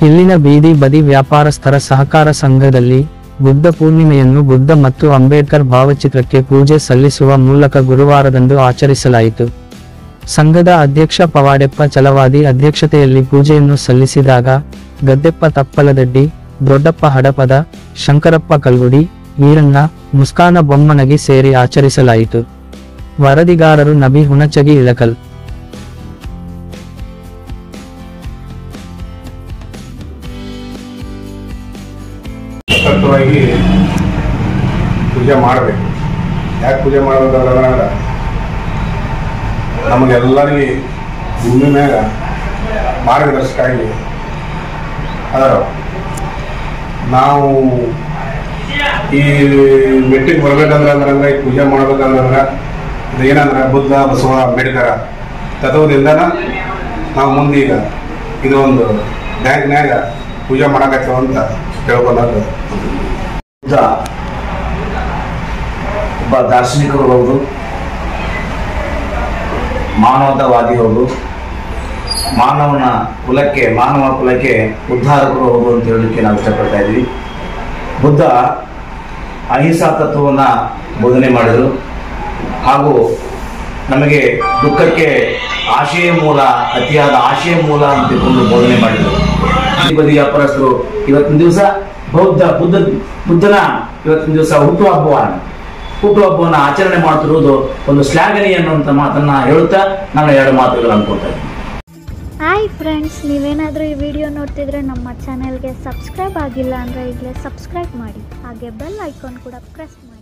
ಇಲ್ಲಿನ ಬೀದಿ ಬದಿ ವ್ಯಾಪಾರಸ್ಥರ ಸಹಕಾರ ಸಂಘದಲ್ಲಿ ಬುದ್ಧ ಪೂರ್ಣಿಮೆಯನ್ನು ಬುದ್ಧ ಮತ್ತು ಅಂಬೇಡ್ಕರ್ ಭಾವಚಿತ್ರಕ್ಕೆ ಪೂಜೆ ಸಲ್ಲಿಸುವ ಮೂಲಕ ಗುರುವಾರದಂದು ಆಚರಿಸಲಾಯಿತು. ಸಂಘದ ಅಧ್ಯಕ್ಷ ಪವಾಡೆಪ್ಪ ಚಲವಾದಿ ಅಧ್ಯಕ್ಷತೆಯಲ್ಲಿ ಪೂಜೆಯನ್ನು ಸಲ್ಲಿಸಿದಾಗ ಗದ್ದೆಪ್ಪ ತಪ್ಪಲದಡ್ಡಿ, ದೊಡ್ಡಪ್ಪ ಹಡಪದ, ಶಂಕರಪ್ಪ ಕಲ್ಗುಡಿ, ಈರಣ್ಣ, ಮುಸ್ಕಾನ ಬೊಮ್ಮನಗಿ ಸೇರಿ ಆಚರಿಸಲಾಯಿತು. ವರದಿಗಾರರು ನಬಿ ಹುಣಚಗಿ ಇಳಕಲ್. ಪೂಜೆ ಮಾಡಬೇಕು. ಯಾಕೆ ಪೂಜೆ ಮಾಡಬೇಕಂದ್ರೆ ನಮಗೆಲ್ಲರಿಗೆ ಭೂಮಿ ಮ್ಯಾಗ ಮಾರ್ಗದರ್ಶಕ ಆಗಿ ಅದರ ನಾವು ಈ ಮೆಟ್ಟಿಗೆ ಬರ್ಬೇಕಂದ್ರೆ ಈ ಪೂಜೆ ಮಾಡ್ಬೇಕಂದ್ರೆ ಇದು ಏನಂದ್ರೆ ಬುದ್ಧ ಬಸವ ಅಂಬೇಡ್ಕರ ತತ್ವದಿಂದ ನಾವು ಮುಂದೀಗ ಇದು ಒಂದು ಬ್ಯಾಂಕ್ನ್ಯಾಗ ಪೂಜೆ ಮಾಡಕತ್ತೇವ ಅಂತ ಹೇಳ್ಕೊಂಡಾಗ ಬುದ್ಧ ಒಬ್ಬ ದಾರ್ಶನಿಕರು ಹೌದು, ಮಾನವತಾವಾದಿ ಹೌದು, ಮಾನವ ಕುಲಕ್ಕೆ ಉದ್ಧಾರಕರು ಹೌದು ಅಂತ ಹೇಳಲಿಕ್ಕೆ ನಾವು ಇಷ್ಟಪಡ್ತಾ ಇದ್ವಿ. ಬುದ್ಧ ಅಹಿಂಸಾ ತತ್ವವನ್ನು ಬೋಧನೆ ಮಾಡಿದರು ಹಾಗೂ ನಮಗೆ ದುಃಖಕ್ಕೆ ಆಶಯ ಮೂಲ, ಅತಿಯಾದ ಆಶಯ ಮೂಲ ಅಂತ ತಿಳ್ಕೊಂಡು ಬೋಧನೆ ಮಾಡಿದರು. ಈ ಬದಿ ವ್ಯಾಪಾರಸ್ಥರು ಇವತ್ತಿನ ದಿವಸ ಬುದ್ಧನ ಇವತ್ತಿನ ದಿವಸ ಹುಟ್ಟುಹಬ್ಬವನ್ನು ಆಚರಣೆ ಮಾಡ್ತಿರುವುದು ಒಂದು ಶ್ಲಾಘನೀಯ ಅನ್ನುವಂಥ ಮಾತನ್ನ ಹೇಳುತ್ತಾ ನಾನು 2 ಮಾತುಗಳು ಅನ್ಕೊಳ್ತಾ ಇದ್ದೀನಿ. ಹಾಯ್ ಫ್ರೆಂಡ್ಸ್, ನೀವೇನಾದರೂ ಈ ವಿಡಿಯೋ ನೋಡ್ತಿದ್ರೆ ನಮ್ಮ ಚಾನೆಲ್ಗೆ ಸಬ್ಸ್ಕ್ರೈಬ್ ಆಗಿಲ್ಲ ಅಂದರೆ ಈಗಲೇ ಸಬ್ಸ್ಕ್ರೈಬ್ ಮಾಡಿ, ಹಾಗೆ ಬೆಲ್ ಐಕಾನ್ ಕೂಡ ಪ್ರೆಸ್ ಮಾಡಿ.